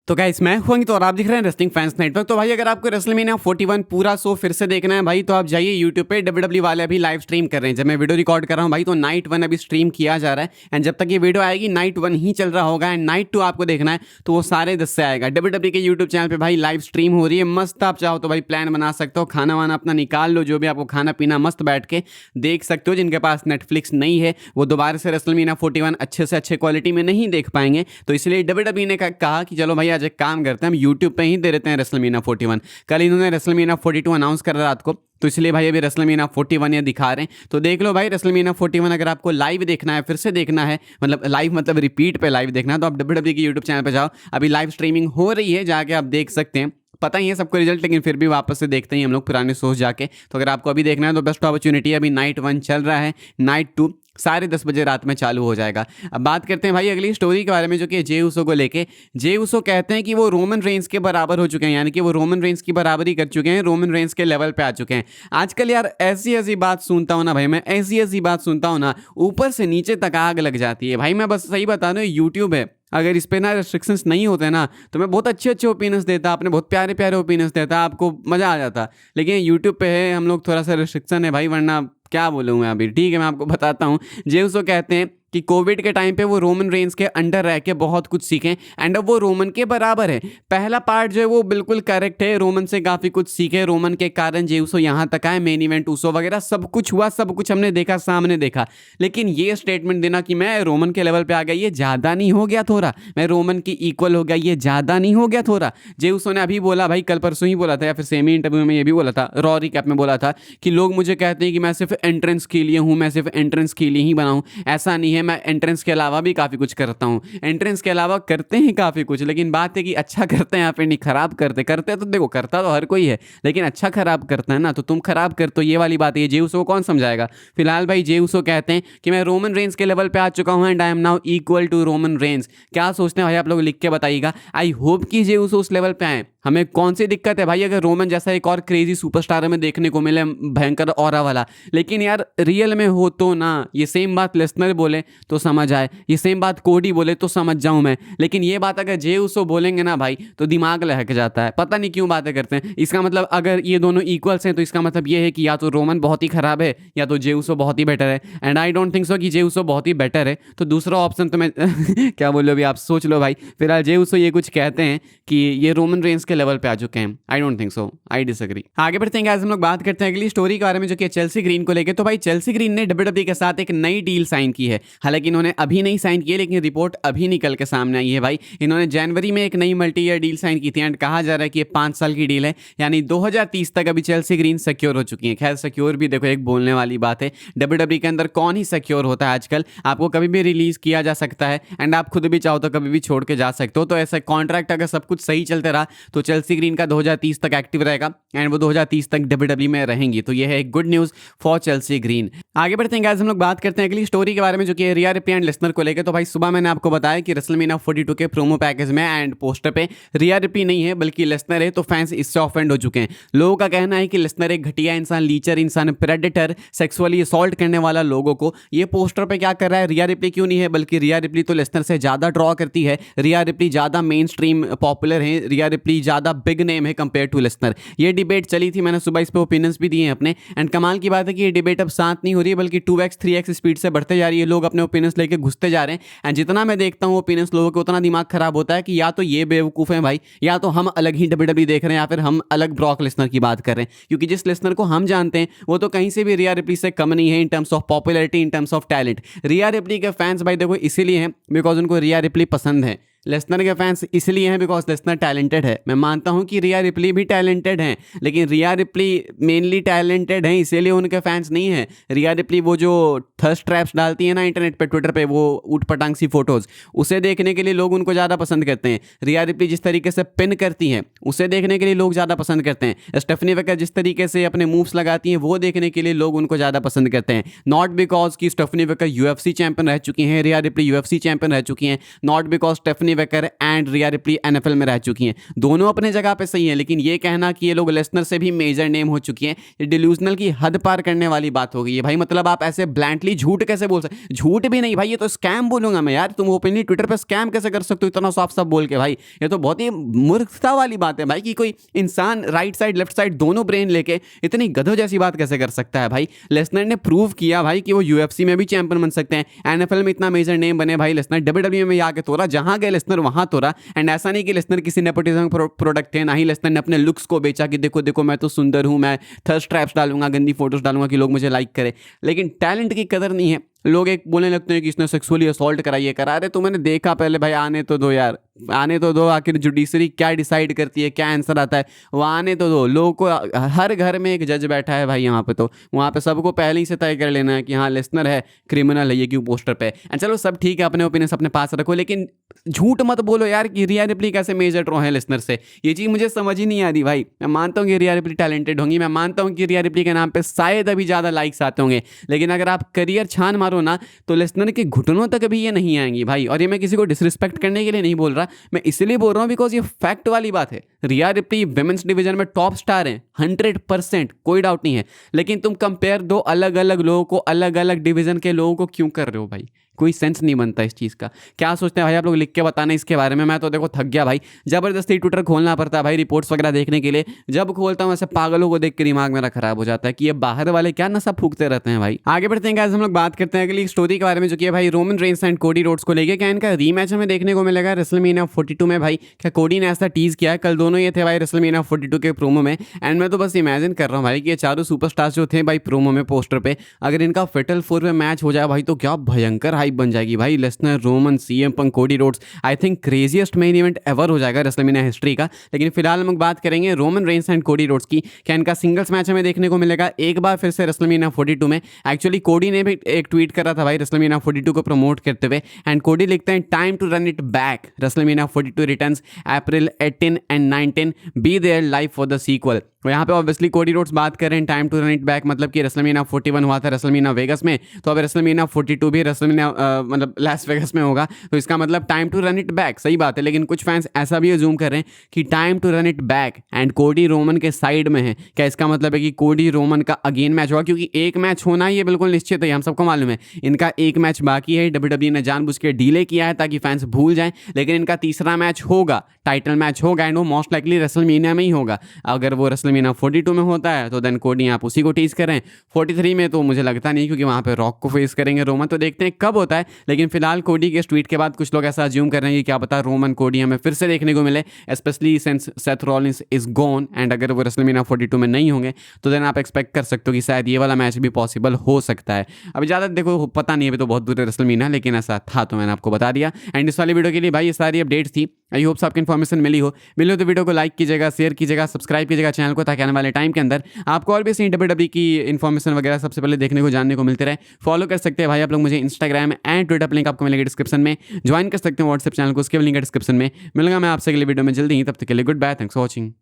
तो गाइस मैं हूं तो और आप दिख रहे हैं रेसलिंग फैंस नेटवर्क। तो भाई अगर आपको रेसलमेनिया 41 पूरा शो फिर से देखना है भाई तो आप जाइए यूट्यूब पे। डब्ल्यूडब्ल्यू वाले अभी लाइव स्ट्रीम कर रहे हैं। जब मैं वीडियो रिकॉर्ड कर रहा हूं भाई तो नाइट 1 अभी स्ट्रीम किया जा रहा है एंड जब तक ये वीडियो आएगी नाइट 1 ही चल रहा होगा एंड नाइट 2 आपको देखना है तो वो सारे 10 से आएगा। डब्ल्यूडब्ल्यू के यूट्यूब चैनल पर भाई लाइव स्ट्रीम हो रही है। मस्त आप चाहो तो भाई प्लान बना सकते हो, खाना वाना अपना निकाल लो, जो भी आपको खाना पीना मस्त बैठ के देख सकते हो। जिनके पास नेटफ्लिक्स नहीं है वो दोबारा से रेसलमेनिया 41 अच्छे से अच्छे क्वालिटी में नहीं देख पाएंगे, तो इसलिए डब्ल्यूडब्ल्यू ने कहा कि चलो भाई आज एक काम करते हैं, हम यूट्यूब पे ही दे देते हैं रेसलमेनिया 41। कल इन्होंने रेसलमेनिया 42 अनाउंस करा रात को, तो इसलिए भाई अभी रेसलमेनिया 41 ये दिखा रहे हैं। तो देख लो भाई रेसलमेनिया 41 अगर आपको लाइव देखना है, फिर से देखना है, मतलब लाइव मतलब रिपीट पे लाइव देखना है, तो आप डब्ल्यूडब्ल्यू के यूट्यूब चैनल पे जाओ। अभी लाइव स्ट्रीमिंग हो रही है, जाके आप देख सकते हैं। पता ही है सबको रिजल्ट, लेकिन फिर भी वापस से देखते हैं हम लोग पुराने शोज जाके। तो अगर आपको अभी देखना है तो बेस्ट अपॉर्चुनिटी है। अभी नाइट 1 चल रहा है, नाइट 2 साढ़े 10 बजे रात में चालू हो जाएगा। अब बात करते हैं भाई अगली स्टोरी के बारे में, जो कि जे उसो को लेके। जे उसो कहते हैं कि वो रोमन रेंस के बराबर हो चुके हैं, यानी कि वो रोमन रेंस की बराबरी कर चुके हैं, रोमन रेंस के लेवल पे आ चुके हैं। आजकल यार ऐसी ऐसी बात सुनता हूँ ना भाई, मैं ऐसी ऐसी बात सुनता हूँ ना, ऊपर से नीचे तक आग लग जाती है भाई। मैं बस सही बता दूँ, यूट्यूब है, अगर इस पे ना रिस्ट्रिक्शंस नहीं होते ना तो मैं बहुत अच्छे अच्छे ओपिनियंस देता, अपने बहुत प्यारे प्यारे ओपिनियंस देता, आपको मज़ा आ जाता। लेकिन यूट्यूब पे है, हम लोग थोड़ा सा रिस्ट्रिक्शन है भाई, वरना क्या बोलूँ मैं अभी। ठीक है, मैं आपको बताता हूँ। जे उसो कहते हैं कि कोविड के टाइम पे वो रोमन रेंस के अंडर रह के बहुत कुछ सीखें एंड अब वो रोमन के बराबर है। पहला पार्ट जो है वो बिल्कुल करेक्ट है, रोमन से काफ़ी कुछ सीखे, रोमन के कारण जे उसो यहाँ तक आए, मेन इवेंट उसो वगैरह सब कुछ हुआ, सब कुछ हमने देखा, सामने देखा। लेकिन ये स्टेटमेंट देना कि मैं रोमन के लेवल पे आ गया, ये ज़्यादा नहीं हो गया थोड़ा? मैं रोमन की इक्वल हो गया, ये ज़्यादा नहीं हो गया थोड़ा? जे उसो ने अभी बोला भाई, कल परसों ही बोला था, या फिर सेमी इंटरव्यू में ये भी बोला था, रॉ रिकैप में बोला था कि लोग मुझे कहते हैं कि मैं सिर्फ एंट्रेंस के लिए हूँ, मैं सिर्फ एंट्रेंस के लिए ही बनाऊँ। ऐसा नहीं है, मैं एंट्रेंस के अलावा भी काफ़ी कुछ करता हूँ। एंट्रेंस के अलावा करते हैं काफ़ी कुछ, लेकिन बात है कि अच्छा करते हैं या फिर नहीं, खराब करते तो देखो करता तो हर कोई है, लेकिन अच्छा खराब करता है ना, तो तुम खराब कर, तो ये वाली बात है। जे उसो को कौन समझाएगा? फिलहाल भाई जे उसो कहते हैं कि मैं रोमन रेंस के लेवल पे आ चुका हूँ and I am now equal to Roman Reigns. क्या सोचते हैं भाई आप लोग, लिख के बताइएगा। आई होप कि जे उसो उस लेवल पे आए। हमें कौन सी दिक्कत है भाई अगर रोमन जैसा एक और क्रेजी सुपरस्टार हमें देखने को मिले, भयंकर ऑरा वाला, लेकिन यार रियल में हो तो ना। ये सेम बात लेसनर बोले तो समझ आए, ये सेम बात कोडी बोले तो समझ जाऊं मैं, लेकिन ये बात अगर जे उसो बोलेंगे ना भाई तो दिमाग लहक जाता है। पता नहीं क्यों बातें करते हैं। इसका मतलब अगर ये दोनों इक्वल्स हैं तो इसका मतलब ये है कि या तो रोमन बहुत ही खराब है या तो जे उसो बहुत ही बेटर है, and I don't think so कि जे उसो बहुत ही बेटर है। तो दूसरा ऑप्शन तो मैं क्या बोलो अभी आप सोच लो भाई। फिलहाल जे उसो ये कुछ कहते हैं कि ये रोमन रेंस के लेवल पे आ चुके हैं। I don't think so, I disagree. आगे बढ़ते हैं, आज हम लोग बात करते हैं अगली स्टोरी के बारे में, जो कि चेल्सी ग्रीन को लेकर। तो भाई चेल्सी ग्रीन ने डब्ल्यूडब्ल्यूई के साथ एक नई डील साइन की है। हालांकि इन्होंने अभी नहीं साइन की है, लेकिन रिपोर्ट अभी निकल के सामने आई है भाई। इन्होंने जनवरी में एक नई मल्टी ईयर डील साइन की थी एंड कहा जा रहा है कि ये 5 साल की डील है, यानी 2030 तक अभी चेल्सी ग्रीन सिक्योर हो चुकी है। खैर सिक्योर भी देखो एक बोलने वाली बात है, डब्ल्यूडब्ल्यूई के अंदर कौन ही सिक्योर होता है आजकल। आपको कभी भी रिलीज किया जा सकता है एंड आप खुद भी चाहो तो कभी भी छोड़ के जा सकते हो। तो ऐसा कॉन्ट्रैक्ट अगर सब कुछ सही चलते रहा तो चेल्सी ग्रीन का 2030 तक एक्टिव रहेगा एंड वो 2030 तक डब्ल्यूडब्ल्यूई में रहेंगी। तो ये है एक good news for Chelsea green. आगे बढ़ते हैं गाइस, हम लोग बात करते हैं अगली स्टोरी के बारे में, जो कि रिया रिप्ली एंड लेसनर को लेकर। तो भाई सुबह मैंने आपको बताया कि रेसलमेनिया 42 के प्रोमो पैकेज में एंड पोस्टर पे रिया रिप्ली नहीं है बल्कि लेसनर है, तो फैंस इससे ऑफेंड हो चुके हैं। लोगों का कहना है कि लेसनर एक घटिया इंसान, लीचर इंसान, प्रेडेटर, सेक्सुअली असॉल्ट करने वाला लोगों को। ये पोस्टर पे क्या कर रहा है? रिया रिप्ली क्यों नहीं है? बल्कि रिया रिप्ली तो लेसनर से ज़्यादा ड्रॉ करती है, रिया रिप्ली ज़्यादा मेन स्ट्रीम पॉपुलर है, रिया रिप्ली ज़्यादा बिग नेम है कंपेयर टू लेसनर। ये डिबेट चली थी, मैंने सुबह इस पर ओपिनियंस भी दिए हैं अपने, एंड कमाल की बात है कि ये डिबेट अब शांत नहीं हो रही है बल्कि 2x 3x स्पीड से बढ़ते जा रही है। लोग अपने ओपिनियंस लेके घुसते जा रहे हैं एंड जितना मैं देखता हूँ ओपिनियंस लोगों के, उतना दिमाग खराब होता है कि या तो ये बेवकूफ़ हैं भाई, या तो हम अलग ही डब्ल्यूडब्ल्यूई देख रहे हैं, या फिर हम अलग ब्रॉक लेसनर की बात कर रहे हैं। क्योंकि जिस लेसनर को हम जानते हैं वो तो कहीं से भी रिया रिप्ली से कम नहीं है in terms of popularity, in terms of talent. Riya replay के फैंस भाई देखो इसीलिए हैं बिकॉज उनको रिया रिप्ली पसंद है। लेसनर के फैंस इसलिए हैं बिकॉज लेसनर टैलेंटेड है। मैं मानता हूं कि रिया रिप्ली भी टैलेंटेड हैं, लेकिन रिया रिप्ली मेनली टैलेंटेड हैं इसीलिए उनके फैंस नहीं हैं। रिया रिप्ली वो जो थर्स्ट ट्रैप्स डालती है ना इंटरनेट पे, ट्विटर पे, वो ऊट पटांग सी फोटोज़, उसे देखने के लिए लोग उनको ज़्यादा पसंद करते हैं। रिया रिप्ली जिस तरीके से पिन करती हैं उसे देखने के लिए लोग ज़्यादा पसंद करते हैं। स्टेफनी वेकर जिस तरीके से अपने मूव्स लगाती हैं वो देखने के लिए लोग उनको ज़्यादा पसंद करते हैं। नॉट बिकॉज कि स्टेफनी वेकर UFC चैंपियन रह चुकी हैं, रिया रिप्ली UFC चैंपियन रह चुकी हैं, not because Stephanie Tony Wecker and Rhea Ripley NFL में रह चुकी हैं, दोनों अपने जगह पे सही है, लेकिन ये कहना कि ये लोग लेसनर से भी मेजर नेम हो चुकी हैं, ये डिल्यूजनल की हद पार करने वाली बात हो गई है भाई। मतलब आप ऐसे ब्लैंडली झूठ कैसे बोल सकते, झूठ भी नहीं भाई, ये तो स्कैम बोलूंगा मैं यार। तुम ओपनली ट्विटर पे स्कैम कैसे कर सकते हो इतना साफ साफ बोल के भाई? ये तो बहुत ही मूर्खता वाली बात है भाई कि कोई इंसान राइट साइड लेफ्ट साइड दोनों ब्रेन लेके इतनी गधों जैसी बात कैसे कर सकता है भाई। लेसनर ने प्रूव किया भाई कि वो यूएफसी में भी चैंपियन बन सकते हैं, एनएफएल में इतना मेजर नेम बने भाई लेसनर, डब्ल्यूडब्ल्यूई में आके तोड़ा, जहां गए लेसनर वहां तोड़ा। एंड ऐसा नहीं कि लेसनर किसी नेपोटिज्म प्रोडक्ट थे, ना ही लेसनर ने अपने लुक्स को बेचा कि देखो देखो मैं तो सुंदर हूं, मैं थर्स्ट ट्रैप्स डालूंगा, गंदी फोटोज डालूंगा कि लोग मुझे लाइक करें। लेकिन टैलेंट की कदर नहीं है, लोग एक बोलने लगते हैं कि इसने सेक्सुअली असॉल्ट करा, ये करा रहे। तो मैंने देखा पहले भाई, आने तो दो यार, आने तो दो, आखिर जुडिशरी क्या डिसाइड करती है, क्या आंसर आता है वो आने तो दो। लोगों को हर घर में एक जज बैठा है भाई यहाँ पे, तो वहाँ पे सबको पहले ही से तय कर लेना है कि हाँ लेसनर है, क्रिमिनल है, ये क्यों पोस्टर पे। एंड चलो सब ठीक है, अपने ओपिनियन अपने पास रखो, लेकिन झूठ मत बोलो यार कि रिया रिप्ली कैसे मेजर ड्रॉ है लेसनर से। ये चीज़ मुझे समझ ही नहीं आ रही भाई। मैं मानता हूँ कि रिया रिप्ली टैलेंटेड होंगी, मैं मानता हूँ कि रिया रिप्ली के नाम पे शायद अभी ज़्यादा लाइक्स आते होंगे, लेकिन अगर आप करियर छान मारो ना तो लेसनर के घुटनों तक भी ये नहीं आएंगी भाई। और ये मैं किसी को डिसरिस्पेक्ट करने के लिए नहीं बोल रहा, मैं इसलिए बोल रहा हूँ बिकॉज ये फैक्ट वाली बात है। रिया रिप्ली विमेंस डिवीजन में टॉप स्टार हैं 100%, कोई डाउट नहीं है, लेकिन तुम कंपेयर दो अलग अलग लोगों को, अलग अलग डिवीजन के लोगों को क्यों कर रहे हो भाई? कोई सेंस नहीं बनता इस चीज़ का। क्या सोचते हैं भाई आप लोग, लिख के बताना इसके बारे में। मैं तो देखो थक गया भाई, जबरदस्ती ट्विटर खोलना पड़ता है भाई रिपोर्ट्स वगैरह देखने के लिए। जब खोलता हूँ ऐसे पागलों को देख के दिमाग मेरा खराब हो जाता है कि ये बाहर वाले क्या नशा फूकते रहते हैं भाई। आगे बढ़ते हैं गाइस, हम लोग बात करते हैं अगली स्टोरी के बारे में, जो कि है भाई Roman Reigns and Cody Rhodes को लेके। क्या इनका रीमैच हमें देखने को मिलेगा रेसलमेनिया 42 में भाई? क्या कोडी ने ऐसा टीज किया है? कल दोनों ये थे भाई रेसलमेनिया 42 के प्रोमो में, एंड मैं तो बस इमेजिन कर रहा हूँ भाई कि ये चारों सुपरस्टार्स जो थे भाई प्रोमो में पोस्टर पे, अगर इनका फेटल 4 में मैच हो जाए भाई तो क्या भयंकर हाइप बन जाएगी भाई। Lesnar, Roman, CM Punk, Cody Rhodes, I think craziest main event ever हो जाएगा रेसलमेनिया हिस्ट्री का। लेकिन फिलहाल हम बात करेंगे Roman Reigns and Cody Rhodes की। क्या इनका सिंगल्स मैच हमें देखने को मिलेगा एक बार फिर से रेसलमेनिया 42 में? एक्चुअली कोडी ने भी एक ट्वीट करा था भाई रेसलमेनिया 42 को प्रमोट करते हुए, एंड कोडी लिखते हैं time to run it back, WrestleMania 42 returns April 18 and 19, be there live for the sequel. तो यहाँ पे ऑब्वियसली कोडी रोड्स बात कर रहे हैं time to run it back, मतलब कि रेसलमेनिया 41 हुआ था रेसलमेनिया वेगस में, तो अब रेसलमेनिया 42 भी रेसलमेनिया मतलब लास वेगस में होगा, तो इसका मतलब time to run it back. सही बात है, लेकिन कुछ फैंस ऐसा भी अज्यूम कर रहे हैं कि time to run it back and Cody Roman के साइड में है। क्या इसका मतलब है कि कोडी रोमन का अगेन मैच होगा? क्योंकि एक मैच होना ये बिल्कुल निश्चित है, हम सबको मालूम है। इनका एक मैच बाकी है, डब्ल्यूडब्ल्यूई ने जानबूझ के डिले किया है ताकि फैंस भूल जाएं, लेकिन इनका तीसरा मैच होगा, टाइटल मैच होगा, एंड वो मोस्ट लाइकली रेसलमेनिया में ही होगा। अगर वो रेसलमेनिया 42 में होता है तो देन कोडी आप उसी को टीज करें। 43 में तो मुझे लगता नहीं, क्योंकि वहाँ पे रॉक को फेस करेंगे रोमन, तो देखते हैं कब होता है। लेकिन फिलहाल कोडी के ट्वीट के बाद कुछ लोग ऐसा अज्यूम कर रहे हैं कि क्या पता रोमन कोडी हमें फिर से देखने को मिले, specially since Seth Rollins is gone, and अगर वो रेसलमेनिया 42 में नहीं होंगे तो देन आप एक्सपेक्ट कर सकते हो कि शायद ये वाला मैच भी पॉसिबल हो सकता है। अभी ज़्यादा देखो पता नहीं, अभी तो बहुत दूर है रेसलमेनिया, लेकिन ऐसा था तो मैंने आपको बता दिया। एंड इस वाली वीडियो के लिए भाई ये सारी अपडेट्स थी, आई होप आपको इन्फॉर्मेशन मिली हो तो वीडियो को लाइक कीजिएगा, शेयर कीजिएगा, सब्सक्राइब कीजिएगा चैनल को, ताकि आने वाले टाइम के अंदर आपको और भी ऐसी डब्ल्यूडब्ल्यूई की इन्फॉर्मेशन वगैरह सबसे पहले देखने को जानने को मिलते रहे। फॉलो कर सकते हैं भाई आप लोग मुझे इंस्टाग्राम एंड ट्विटर पर, लिंक आपको मिलेगा डिस्क्रिप्शन में। ज्वाइन कर सकते हैं व्हाट्सएप चैनल को, उसके भी लिंक डिस्क्रिप्शन में। मिलूंगा मैं आपसे अगले वीडियो में जल्दी ही, तब तक के लिए goodbye, thanks for watching.